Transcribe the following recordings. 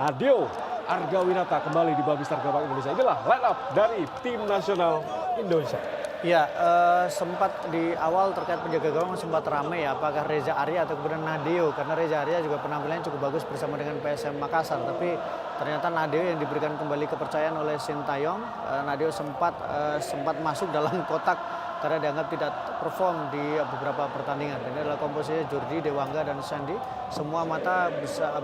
Nadeo Argawinata kembali di babak Mister Gawang Indonesia. Inilah line up dari tim nasional Indonesia. Ya, sempat di awal terkait penjaga gawang sempat ramai ya, apakah Reza Arya atau kemudian Nadeo, karena Reza Arya juga penampilannya cukup bagus bersama dengan PSM Makassar, tapi ternyata Nadeo yang diberikan kembali kepercayaan oleh Sintayong. Nadeo sempat masuk dalam kotak karena dianggap tidak perform di beberapa pertandingan. Dan ini adalah komposisi Jordi, Dewangga, dan Sandy. Semua mata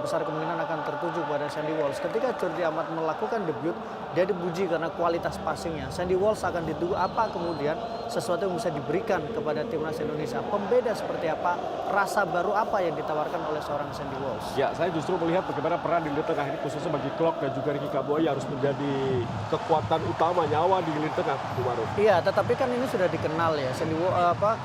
besar kemungkinan akan tertuju pada Sandy Walsh. Ketika Jordi Amat melakukan debut, dia dipuji karena kualitas passingnya. Sandy Walsh akan ditunggu apa kemudian sesuatu yang bisa diberikan kepada timnas Indonesia. Pembeda seperti apa, rasa baru apa yang ditawarkan oleh seorang Sandy Walsh. Ya, saya justru melihat bagaimana peran di lini tengah ini khususnya bagi Klok dan juga Ricky Kambuaya harus menjadi kekuatan utama nyawa di lini tengah, Bu Maruf. Iya, tetapi kan ini sudah dikenal ya. Sandy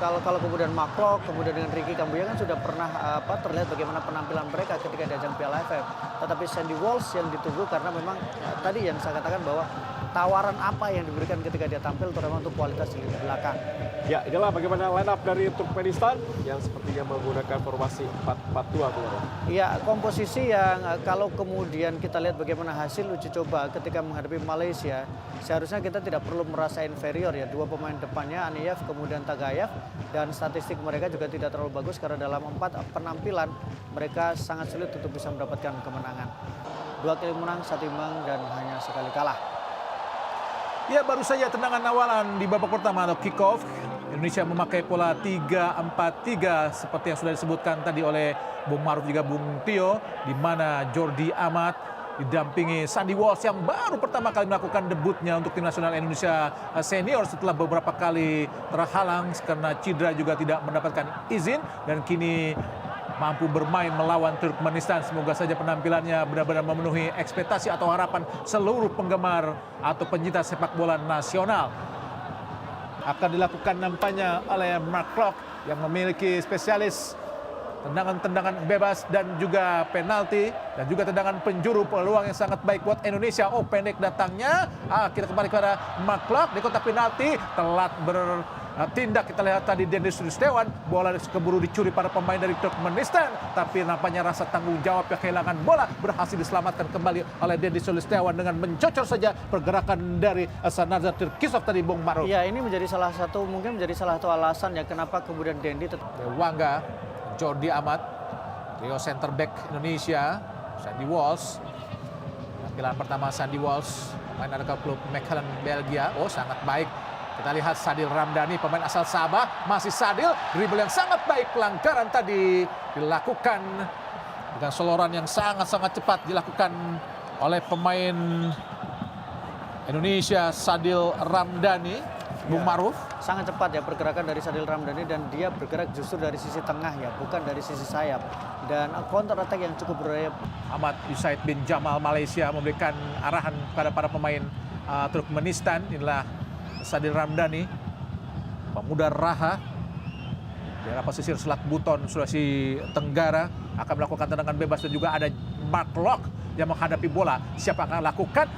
kalau kemudian Maklok, kemudian dengan Ricky Kambuaya kan sudah pernah terlihat bagaimana penampilan mereka ketika di ajang Piala AFF. Tetapi Sandy Walsh yang ditunggu karena memang tadi yang saya katakan bahwa tawaran apa yang diberikan ketika dia tampil terutama untuk kualitas di lini belakang. Ya, inilah bagaimana line up dari Turkmenistan yang sepertinya menggunakan formasi 4-4-2, Bu Maruf. Ya, komposisi yang kalau kemudian kita lihat bagaimana hasil uji coba ketika menghadapi Malaysia, seharusnya kita tidak perlu merasa inferior ya. Dua pemain depannya, Aniyev kemudian Tagayev, dan statistik mereka juga tidak terlalu bagus karena dalam 4 penampilan mereka sangat sulit untuk bisa mendapatkan kemenangan. 2 kali menang, 1 imbang, dan hanya sekali kalah. Ya, baru saja tendangan awalan di babak pertama atau kick off. Indonesia memakai pola 3-4-3 seperti yang sudah disebutkan tadi oleh Bung Maruf juga Bung Tio, di mana Jordi Amat didampingi Sandy Walsh yang baru pertama kali melakukan debutnya untuk tim nasional Indonesia senior setelah beberapa kali terhalang karena cedera juga tidak mendapatkan izin, dan kini mampu bermain melawan Turkmenistan. Semoga saja penampilannya benar-benar memenuhi ekspektasi atau harapan seluruh penggemar atau pencinta sepak bola nasional. Akan dilakukan nampaknya oleh Mark Klok yang memiliki spesialis tendangan-tendangan bebas dan juga penalti dan juga tendangan penjuru, peluang yang sangat baik buat Indonesia. Oh, pendek datangnya. Kita kembali kepada Mark Klok di kotak penalti, telat bertindak. Kita lihat tadi Dendi Sulistiawan, bola keburu dicuri para pemain dari Turkmenistan, tapi nampaknya rasa tanggung jawab yang kehilangan bola berhasil diselamatkan kembali oleh Dendi Sulistiawan dengan mencocor saja pergerakan dari Sanazar Tirkisov tadi, Bung Maruf. Ya, ini menjadi salah satu alasan ya kenapa kemudian Dendi Dewangga, Jordi Amat, trio center back Indonesia, Sandy Walsh. Tampilan pertama Sandy Walsh, main ada klub Mechelen Belgia. Oh, sangat baik. Kita lihat Sadil Ramdhani, pemain asal Sabah. Masih Sadil, dribble yang sangat baik. Pelanggaran tadi dilakukan dengan soloran yang sangat-sangat cepat dilakukan oleh pemain Indonesia, Sadil Ramdhani. Bung Maruf. Sangat cepat ya pergerakan dari Sadil Ramdhani, dan dia bergerak justru dari sisi tengah ya, bukan dari sisi sayap. Dan counter attack yang cukup berbahaya. Ahmad Yusaid bin Jamal Malaysia memberikan arahan kepada para pemain Turkmenistan. Inilah Sadil Ramdhani, pemuda Raha, daerah pesisir Selat Buton, Sulawesi Tenggara, akan melakukan tendangan bebas, dan juga ada Mark Klok yang menghadapi bola. Siapa akan lakukan?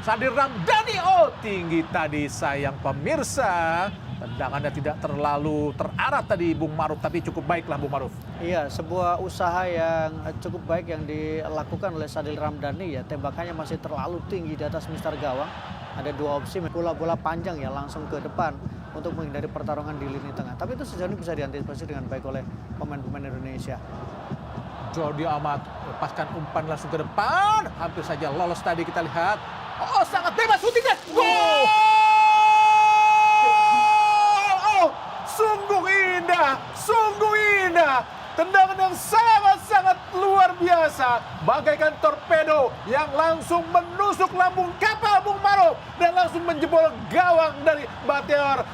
Sadil Ramdhani, oh tinggi tadi, sayang pemirsa. Tendangannya tidak terlalu terarah tadi Bung Maruf, tapi cukup baiklah Bung Maruf. Iya, sebuah usaha yang cukup baik yang dilakukan oleh Sadil Ramdhani ya. Tembakannya masih terlalu tinggi di atas mister gawang. Ada 2 opsi, bola-bola panjang ya langsung ke depan untuk menghindari pertarungan di lini tengah. Tapi itu sejauh ini bisa diantisipasi dengan baik oleh pemain-pemain Indonesia. Jordi Amat lepaskan umpan langsung ke depan, hampir saja lolos tadi. Kita lihat, oh sangat bebas syutingnya, gol! Oh, sungguh indah, sungguh indah. Tendangan yang sangat-sangat luar biasa, bagaikan torpedo yang langsung menusuk lambung kapal Bung Maruf dan langsung menjebol gawang dari Batiar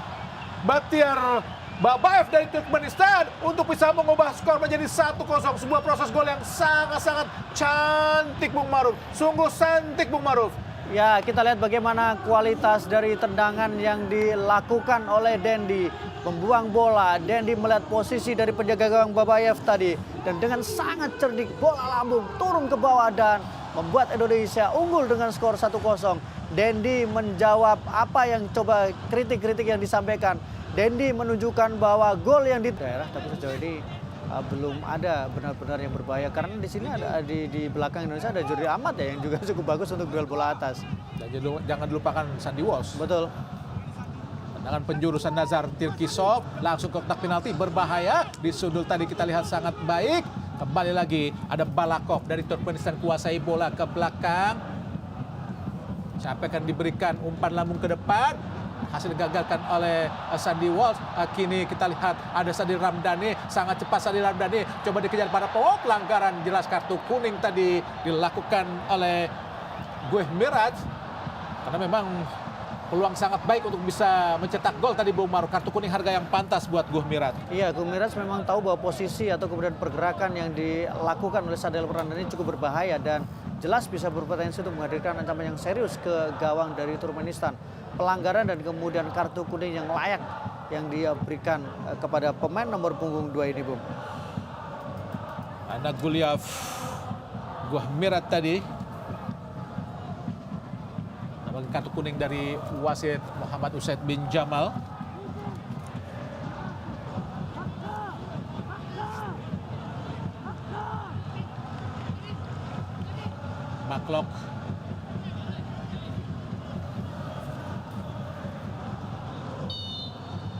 Babayev dari Turkmenistan untuk bisa mengubah skor menjadi 1-0. Sebuah proses gol yang sangat-sangat cantik Bung Maruf, sungguh cantik Bung Maruf. Ya, kita lihat bagaimana kualitas dari tendangan yang dilakukan oleh Dendi. Membuang bola, Dendi melihat posisi dari penjaga gawang Babayev tadi. Dan dengan sangat cerdik, bola lambung turun ke bawah dan membuat Indonesia unggul dengan skor 1-0. Dendi menjawab apa yang coba kritik-kritik yang disampaikan. Dendi menunjukkan bahwa gol yang di daerah, tapi sejauh ini belum ada benar-benar yang berbahaya. Karena di sini ada di belakang Indonesia ada Jordi Amat ya yang juga cukup bagus untuk duel bola atas. Dan jangan dilupakan Sandy Walsh. Betul. Tendangan penjurusan Nazar Tirkisov langsung ke kotak penalti, berbahaya. Di sudut tadi kita lihat sangat baik. Kembali lagi ada Balakov dari Turkmenistan, kuasai bola ke belakang. Sampai akan diberikan umpan lambung ke depan. Hasil digagalkan oleh Sandy Walsh. Kini kita lihat ada Sadil Ramdhani, sangat cepat Sadil Ramdhani. Coba dikejar para pemain. Pelanggaran jelas, kartu kuning tadi dilakukan oleh Gueh Miraj. Karena memang peluang sangat baik untuk bisa mencetak gol tadi Bung Maruf. Kartu kuning harga yang pantas buat Gueh Miraj. Iya, Gueh Miraj memang tahu bahwa posisi atau kemudian pergerakan yang dilakukan oleh Sadil Ramdhani cukup berbahaya dan jelas bisa berpotensi untuk menghadirkan ancaman yang serius ke gawang dari Turkmenistan. Pelanggaran dan kemudian kartu kuning yang layak yang dia berikan kepada pemain nomor punggung 2 ini, Bung. Anak Guliev, Gueh Miraj tadi. Kartu kuning dari wasit Muhammad Usaid bin Jamal. Maklok.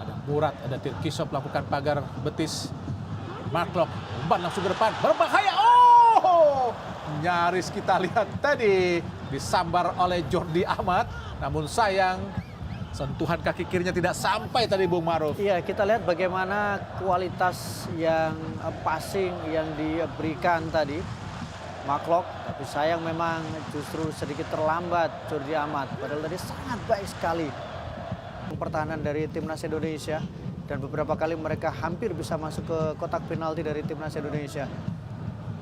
Ada Murat, ada Tirkisov melakukan pagar betis. Maklok, umpan langsung ke depan, berbahaya. Oh! Nyaris kita lihat tadi disambar oleh Jordi Amat, namun sayang sentuhan kaki kirinya tidak sampai tadi Bung Maruf. Iya, kita lihat bagaimana kualitas yang passing yang diberikan tadi Maklok, tapi sayang memang justru sedikit terlambat Jordi Amat, padahal tadi sangat baik sekali pertahanan dari timnas Indonesia dan beberapa kali mereka hampir bisa masuk ke kotak penalti dari timnas Indonesia.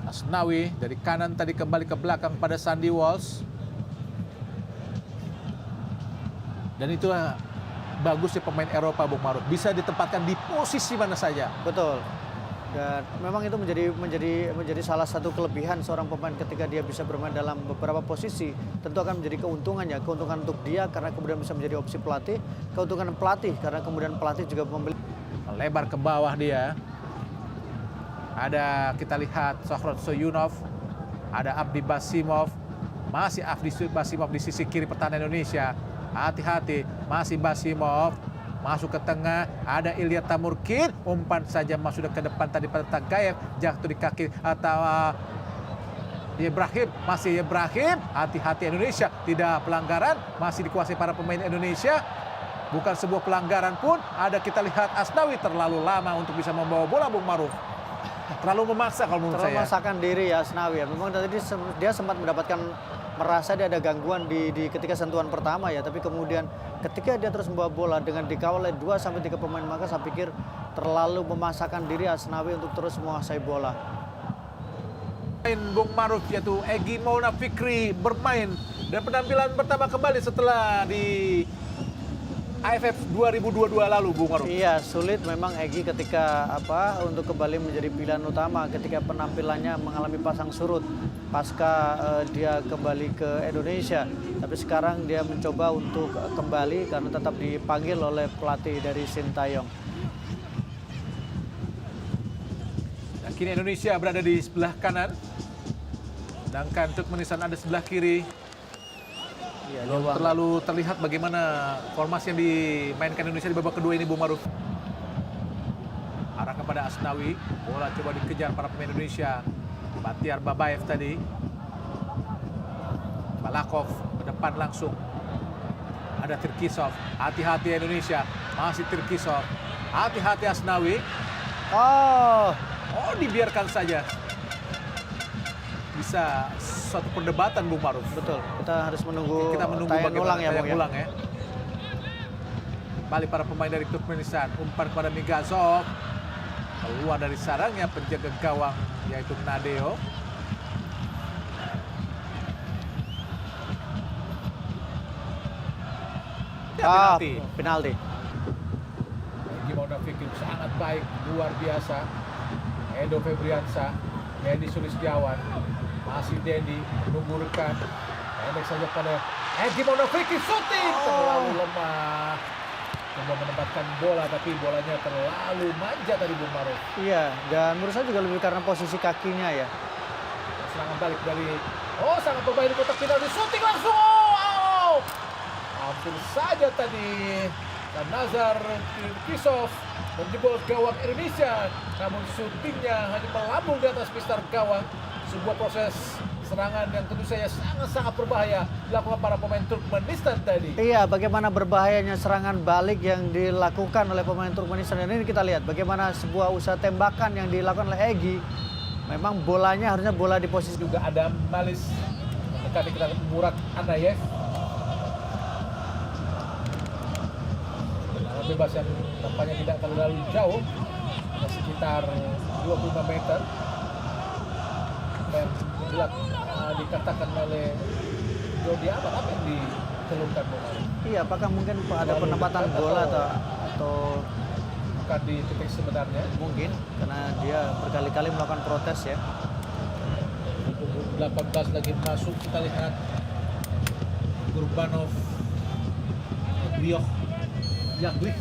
Asnawi dari kanan tadi kembali ke belakang pada Sandy Walsh. Dan itu bagusnya pemain Eropa Bung Maruf, bisa ditempatkan di posisi mana saja. Betul. Dan memang itu menjadi salah satu kelebihan seorang pemain ketika dia bisa bermain dalam beberapa posisi. Tentu akan menjadi keuntungan untuk dia karena kemudian bisa menjadi opsi pelatih, keuntungan pelatih karena kemudian pelatih juga membeli. Lebar ke bawah dia. Ada kita lihat Shohrod Soyunov, ada Abdi Basimov, masih Abdi Basimov di sisi kiri pertahanan Indonesia. Hati-hati, masih Basimov, masuk ke tengah, ada Ilya Tamurkin, umpan saja masuk ke depan tadi pada Tagayev, jatuh di kaki atau Ibrahim, masih Ibrahim, hati-hati Indonesia, tidak pelanggaran, masih dikuasai para pemain Indonesia. Bukan sebuah pelanggaran pun, ada kita lihat Asnawi terlalu lama untuk bisa membawa bola Bung Maruf. Terlalu memaksa kalau menurut saya. Terlalu memaksakan diri ya Asnawi ya. Memang tadi dia sempat mendapatkan merasa dia ada gangguan di ketika sentuhan pertama ya. Tapi kemudian ketika dia terus membawa bola dengan dikawal oleh 2-3 pemain, maka saya pikir terlalu memaksakan diri Asnawi untuk terus menguasai bola. Bung Maruf yaitu Egy Maulana Fikri bermain dan penampilan pertama kembali setelah di AFF 2022 lalu Bung Maruf. Iya, sulit memang Egy ketika untuk kembali menjadi pilihan utama ketika penampilannya mengalami pasang surut pasca dia kembali ke Indonesia. Tapi sekarang dia mencoba untuk kembali karena tetap dipanggil oleh pelatih dari Sintayong. Dan kini Indonesia berada di sebelah kanan, sedangkan Turkmenistan ada sebelah kiri. Ya, Belum terlalu terlihat bagaimana formasi yang dimainkan Indonesia di babak kedua ini Bung Maruf. Arah kepada Asnawi, bola coba dikejar para pemain Indonesia. Batiar Babaev tadi. Balakov ke depan langsung. Ada Tirkisov, hati-hati Indonesia, masih Tirkisov. Hati-hati Asnawi. Oh, dibiarkan saja. Bisa suatu perdebatan Bung Maruf. betul. Kita harus menunggu bagaimana ulang ya, Bung, ulang ya. Balik para pemain dari Turkmenistan, umpan kepada Migazov. Keluar dari sarangnya penjaga gawang yaitu Nadeo. Ya, penalti. Gimana Fikri sangat baik, luar biasa. Edo Febriansa, Hendy Sulistiawan, masih Dendi menunggu rekan. Pendek saja pada Gimana Fikri, shooting terlalu lemah. Coba menempatkan bola, tapi bolanya terlalu manja tadi Bung Maruf. Iya, dan menurut saya juga lebih karena posisi kakinya ya. Serangan balik dari, sangat berbahaya di kotak penalti, shooting langsung. Oh! Hampir saja tadi dan Nazar Kisov menjebol gawang Indonesia, namun syutingnya hanya melambung di atas pistar gawang. Sebuah proses serangan yang tentu saja sangat-sangat berbahaya dilakukan para pemain Turkmenistan tadi. Iya, bagaimana berbahayanya serangan balik yang dilakukan oleh pemain Turkmenistan. Dan ini kita lihat bagaimana sebuah usaha tembakan yang dilakukan oleh Egy. Memang bolanya harusnya bola di posisi Juga ada Malis mendekati kita Murad Anayev. Tendangan bebas yang tampaknya tidak terlalu jauh, hanya sekitar 25 meter. Dan dikatakan oleh Jordi Amat, apa yang dikeluhkan bola? Iya, apakah mungkin ada penempatan bola atau Bukan di titik sebenarnya. mungkin karena dia berkali-kali melakukan protes ya. 18 lagi masuk, kita lihat Gurbanov Brioh Yaglik.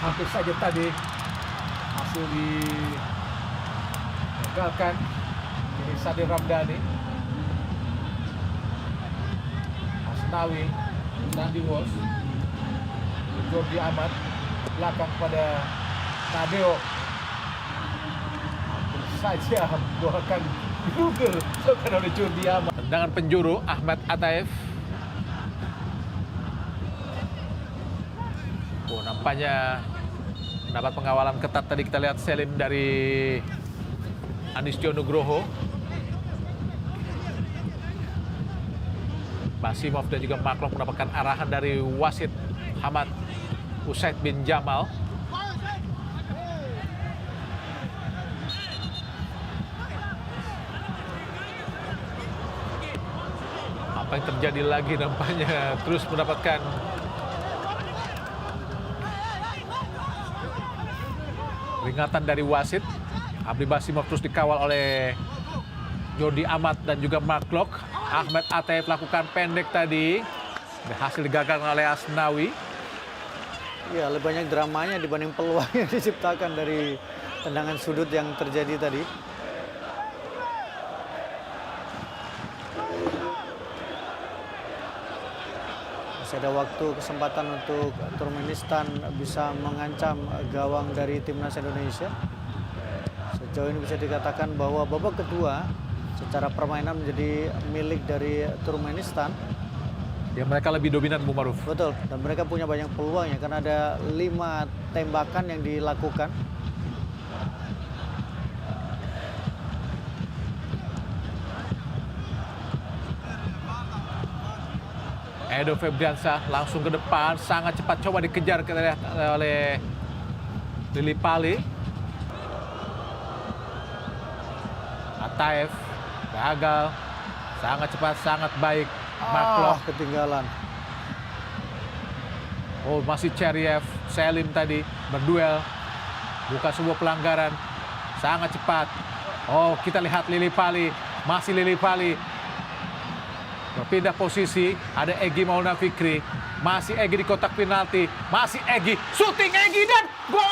Hampir saja tadi hasil digagalkan. Ini Sadir Ramdhani, Asnawi, Nandi Wos, Jordi Amat, belakang pada Nadeo. Hampir saja bola akan diduger oleh Jordi Amat. Tendangan penjuru Ahmad Ataev. Nampaknya mendapat pengawalan ketat tadi. Kita lihat Selim dari Anisjo Nugroho, Basimov dan juga Maklok mendapatkan arahan dari wasit Hamad Usaid bin Jamal. Apa yang terjadi lagi, nampaknya terus mendapatkan peringatan dari wasit. Abdi Basimov terus dikawal oleh Jordi Amat dan juga Maklok. Ahmad Ataev lakukan pendek tadi, berhasil digagalkan oleh Asnawi. Iya, lebih banyak dramanya dibanding peluang yang diciptakan dari tendangan sudut yang terjadi tadi. Masih ada waktu, kesempatan untuk Turkmenistan bisa mengancam gawang dari timnas Indonesia. Sejauh ini bisa dikatakan bahwa babak kedua secara permainan menjadi milik dari Turkmenistan. Ya, mereka lebih dominan, Bu Maruf. Betul, dan mereka punya banyak peluangnya karena ada 5 tembakan yang dilakukan. Edo Febriansyah langsung ke depan, sangat cepat, coba dikejar oleh Lili Pali. Ataev gagal, sangat cepat, sangat baik. Maklok Ketinggalan. Masih Cheriev, Selim tadi berduel, bukan sebuah pelanggaran, sangat cepat. Kita lihat Lili Pali, masih Lili Pali berpindah posisi. Ada Egy Maulana Fikri, masih Egy di kotak penalti, masih Egy, syuting Egy dan gol!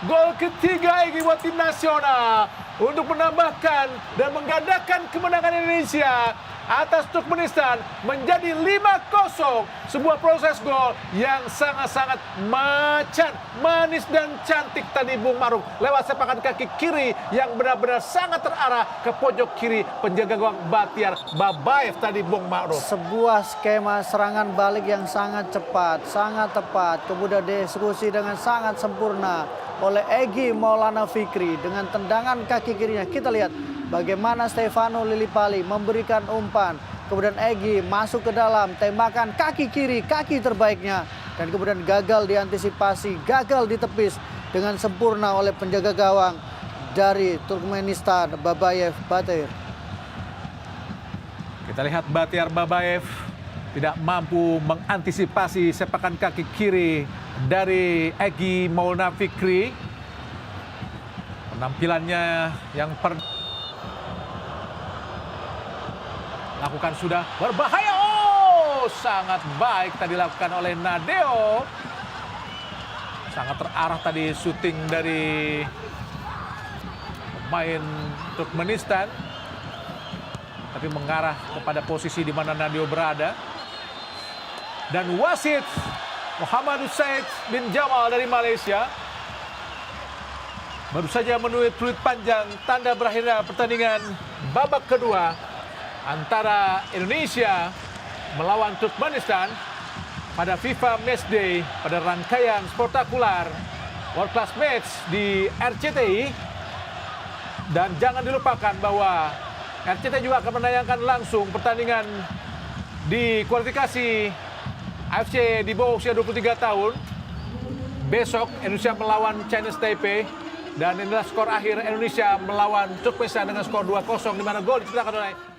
Gol ketiga Egy buat tim nasional untuk menambahkan dan menggandakan kemenangan Indonesia atas Turkmenistan menjadi 5-0. Sebuah proses gol yang sangat-sangat macan, manis dan cantik tadi Bung Maruf. Lewat sepakan kaki kiri yang benar-benar sangat terarah ke pojok kiri penjaga gawang Batiar Babayev tadi Bung Maruf. Sebuah skema serangan balik yang sangat cepat, sangat tepat, kemudian dieksekusi dengan sangat sempurna oleh Egy Maulana Fikri dengan tendangan kaki kirinya. Kita lihat bagaimana Stefano Lillipali memberikan umpan. Kemudian Egy masuk ke dalam, tembakan kaki kiri, kaki terbaiknya. Dan kemudian gagal diantisipasi, gagal ditepis dengan sempurna oleh penjaga gawang dari Turkmenistan, Babayev Batiar. Kita lihat Batiar Babayev tidak mampu mengantisipasi sepakan kaki kiri dari Egy Maulana Fikri. Penampilannya yang lakukan sudah berbahaya. Oh, sangat baik tadi dilakukan oleh Nadeo. Sangat terarah tadi syuting dari pemain Turkmenistan. Tapi mengarah kepada posisi di mana Nadeo berada. Dan wasit Muhammad Said bin Jamal dari Malaysia baru saja menulis tweet panjang tanda berakhirnya pertandingan babak kedua antara Indonesia melawan Turkmenistan pada FIFA Matchday pada rangkaian spektakuler World Class Match di RCTI. Dan jangan dilupakan bahwa RCTI juga akan menayangkan langsung pertandingan di kualifikasi AFC di bawah usia 23 tahun. Besok Indonesia melawan Chinese Taipei. Dan inilah skor akhir Indonesia melawan Turkmenistan dengan skor 2-0 di mana gol diciptakan oleh